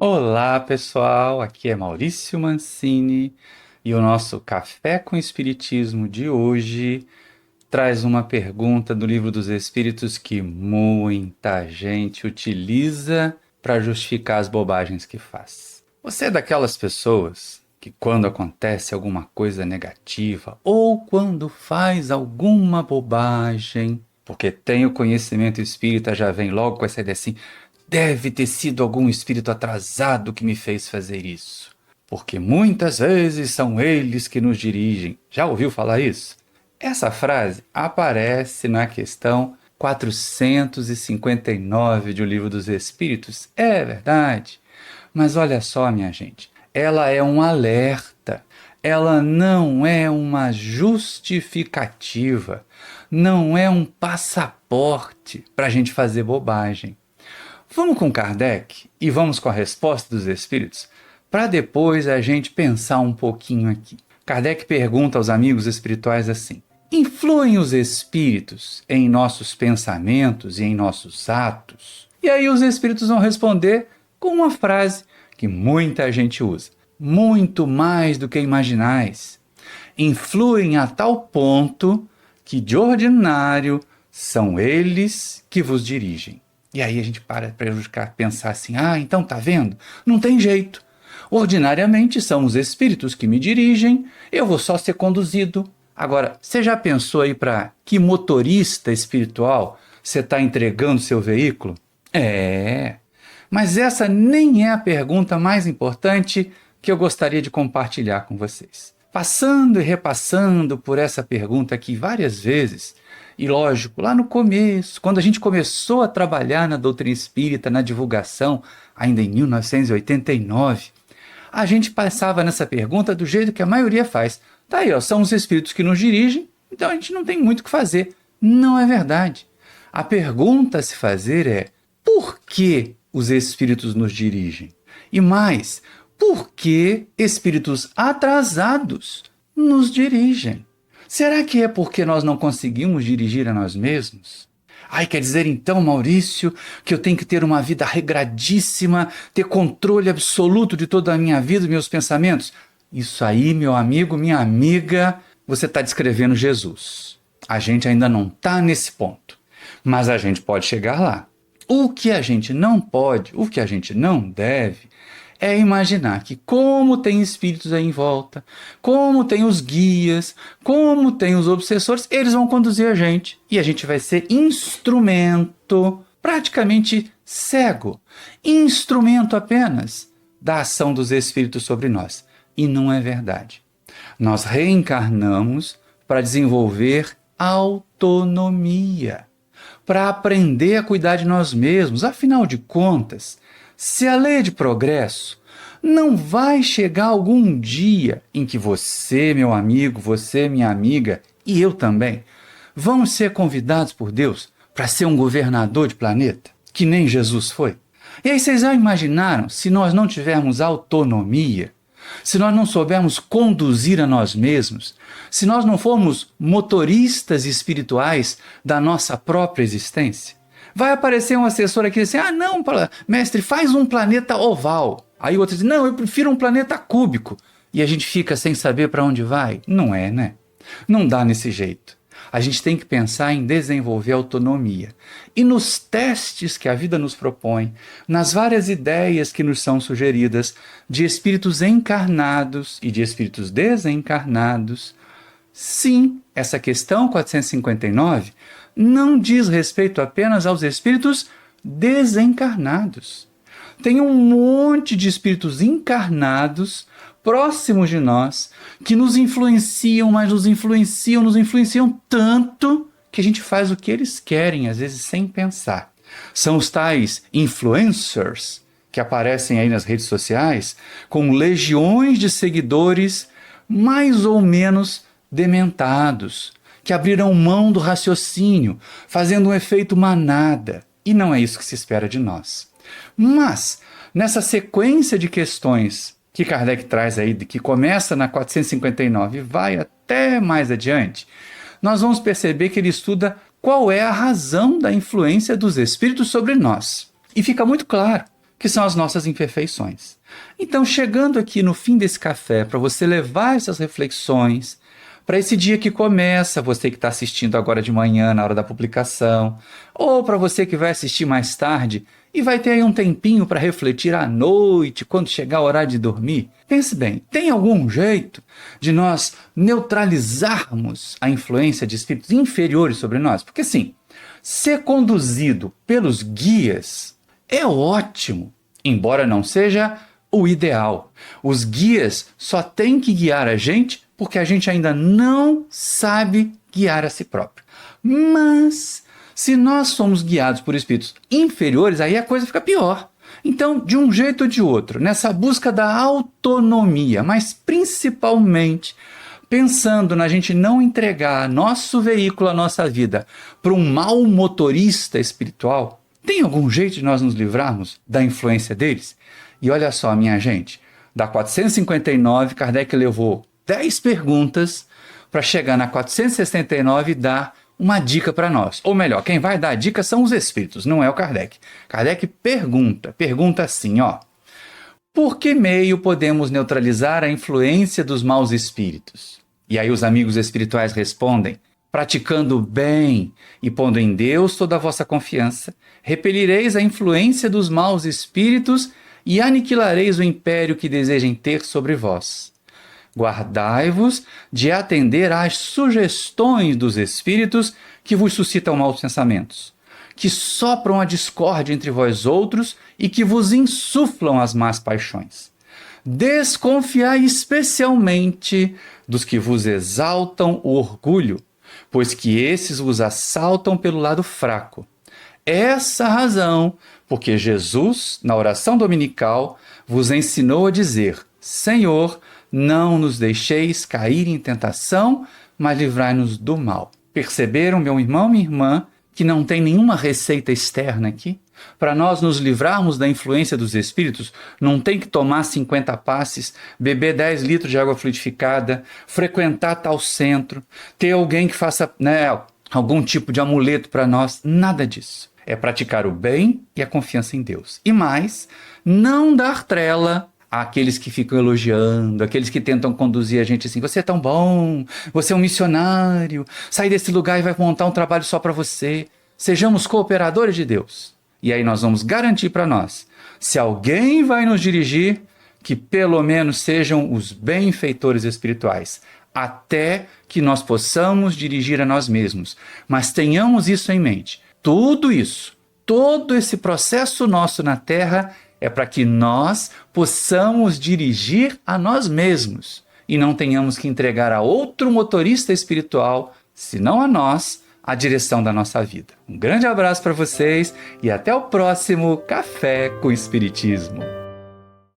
Olá, pessoal. Aqui é Maurício Mancini e o nosso Café com Espiritismo de hoje traz uma pergunta do Livro dos Espíritos que muita gente utiliza para justificar as bobagens que faz. Você é daquelas pessoas que, quando acontece alguma coisa negativa ou quando faz alguma bobagem, porque tem o conhecimento espírita, já vem logo com essa ideia assim: deve ter sido algum espírito atrasado que me fez fazer isso, porque muitas vezes são eles que nos dirigem. Já ouviu falar isso? Essa frase aparece na questão 459 de O Livro dos Espíritos. É verdade. Mas olha só, minha gente, ela é um alerta. Ela não é uma justificativa. Não é um passaporte para a gente fazer bobagem. Vamos com Kardec e vamos com a resposta dos espíritos, para depois a gente pensar um pouquinho aqui. Kardec pergunta aos amigos espirituais assim: influem os espíritos em nossos pensamentos e em nossos atos? E aí os espíritos vão responder com uma frase que muita gente usa: muito mais do que imaginais. Influem a tal ponto que, de ordinário, são eles que vos dirigem. E aí a gente para pensar assim: então tá vendo? Não tem jeito. Ordinariamente são os espíritos que me dirigem, eu vou só ser conduzido. Agora, você já pensou aí para que motorista espiritual você está entregando seu veículo? Mas essa nem é a pergunta mais importante que eu gostaria de compartilhar com vocês. Passando e repassando por essa pergunta aqui várias vezes, e lógico, lá no começo, quando a gente começou a trabalhar na doutrina espírita, na divulgação, ainda em 1989, a gente passava nessa pergunta do jeito que a maioria faz. Tá aí, ó, são os espíritos que nos dirigem, então a gente não tem muito o que fazer. Não é verdade. A pergunta a se fazer é: por que os espíritos nos dirigem? E mais, por que espíritos atrasados nos dirigem? Será que é porque nós não conseguimos dirigir a nós mesmos? Quer dizer então, Maurício, que eu tenho que ter uma vida regradíssima, ter controle absoluto de toda a minha vida, meus pensamentos? Isso aí, meu amigo, minha amiga, você está descrevendo Jesus. A gente ainda não está nesse ponto, mas a gente pode chegar lá. O que a gente não pode, o que a gente não deve, é imaginar que, como tem espíritos aí em volta, como tem os guias, como tem os obsessores, eles vão conduzir a gente e a gente vai ser instrumento, praticamente cego, instrumento apenas da ação dos espíritos sobre nós. E não é verdade. Nós reencarnamos para desenvolver autonomia, para aprender a cuidar de nós mesmos. Afinal de contas, se a lei é de progresso, não vai chegar algum dia em que você, meu amigo, você, minha amiga, e eu também, vamos ser convidados por Deus para ser um governador de planeta, que nem Jesus foi? E aí vocês já imaginaram, se nós não tivermos autonomia, se nós não soubermos conduzir a nós mesmos, se nós não formos motoristas espirituais da nossa própria existência? Vai aparecer um assessor aqui e dizer assim: não, mestre, faz um planeta oval. Aí o outro diz: não, eu prefiro um planeta cúbico. E a gente fica sem saber para onde vai. Não é, né? Não dá nesse jeito. A gente tem que pensar em desenvolver autonomia. E nos testes que a vida nos propõe, nas várias ideias que nos são sugeridas de espíritos encarnados e de espíritos desencarnados, sim, essa questão 459 não diz respeito apenas aos espíritos desencarnados. Tem um monte de espíritos encarnados próximos de nós que nos influenciam, mas nos influenciam tanto que a gente faz o que eles querem, às vezes sem pensar. São os tais influencers que aparecem aí nas redes sociais com legiões de seguidores mais ou menos dementados, que abriram mão do raciocínio, fazendo um efeito manada. E não é isso que se espera de nós. Mas, nessa sequência de questões que Kardec traz aí, que começa na 459 e vai até mais adiante, nós vamos perceber que ele estuda qual é a razão da influência dos espíritos sobre nós. E fica muito claro que são as nossas imperfeições. Então, chegando aqui no fim desse café, para você levar essas reflexões para esse dia que começa, você que está assistindo agora de manhã, na hora da publicação, ou para você que vai assistir mais tarde e vai ter aí um tempinho para refletir à noite, quando chegar a hora de dormir. Pense bem, tem algum jeito de nós neutralizarmos a influência de espíritos inferiores sobre nós? Porque sim, ser conduzido pelos guias é ótimo, embora não seja o ideal. Os guias só têm que guiar a gente porque a gente ainda não sabe guiar a si próprio. Mas, se nós somos guiados por espíritos inferiores, aí a coisa fica pior. Então, de um jeito ou de outro, nessa busca da autonomia, mas principalmente pensando na gente não entregar nosso veículo, a nossa vida, para um mau motorista espiritual, tem algum jeito de nós nos livrarmos da influência deles? E olha só, minha gente, da 459, Kardec levou 10 perguntas para chegar na 469 e dar uma dica para nós. Ou melhor, quem vai dar a dica são os espíritos, não é o Kardec. Kardec pergunta assim, ó. Por que meio podemos neutralizar a influência dos maus espíritos? E aí os amigos espirituais respondem, praticando o bem e pondo em Deus toda a vossa confiança, repelireis a influência dos maus espíritos e aniquilareis o império que desejem ter sobre vós. Guardai-vos de atender às sugestões dos espíritos que vos suscitam maus pensamentos, que sopram a discórdia entre vós outros e que vos insuflam as más paixões. Desconfiai especialmente dos que vos exaltam o orgulho, pois que esses vos assaltam pelo lado fraco. Essa razão, porque Jesus, na oração dominical, vos ensinou a dizer: Senhor, não nos deixeis cair em tentação, mas livrai-nos do mal. Perceberam, meu irmão, minha irmã, que não tem nenhuma receita externa aqui? Para nós nos livrarmos da influência dos espíritos, não tem que tomar 50 passes, beber 10 litros de água fluidificada, frequentar tal centro, ter alguém que faça algum tipo de amuleto para nós. Nada disso. É praticar o bem e a confiança em Deus. E mais, não dar trela àqueles que ficam elogiando, aqueles que tentam conduzir a gente assim, você é tão bom, você é um missionário, sai desse lugar e vai montar um trabalho só para você. Sejamos cooperadores de Deus. E aí nós vamos garantir para nós, se alguém vai nos dirigir, que pelo menos sejam os benfeitores espirituais, até que nós possamos dirigir a nós mesmos. Mas tenhamos isso em mente. Tudo isso, todo esse processo nosso na Terra é para que nós possamos dirigir a nós mesmos e não tenhamos que entregar a outro motorista espiritual, senão a nós, a direção da nossa vida. Um grande abraço para vocês e até o próximo Café com Espiritismo.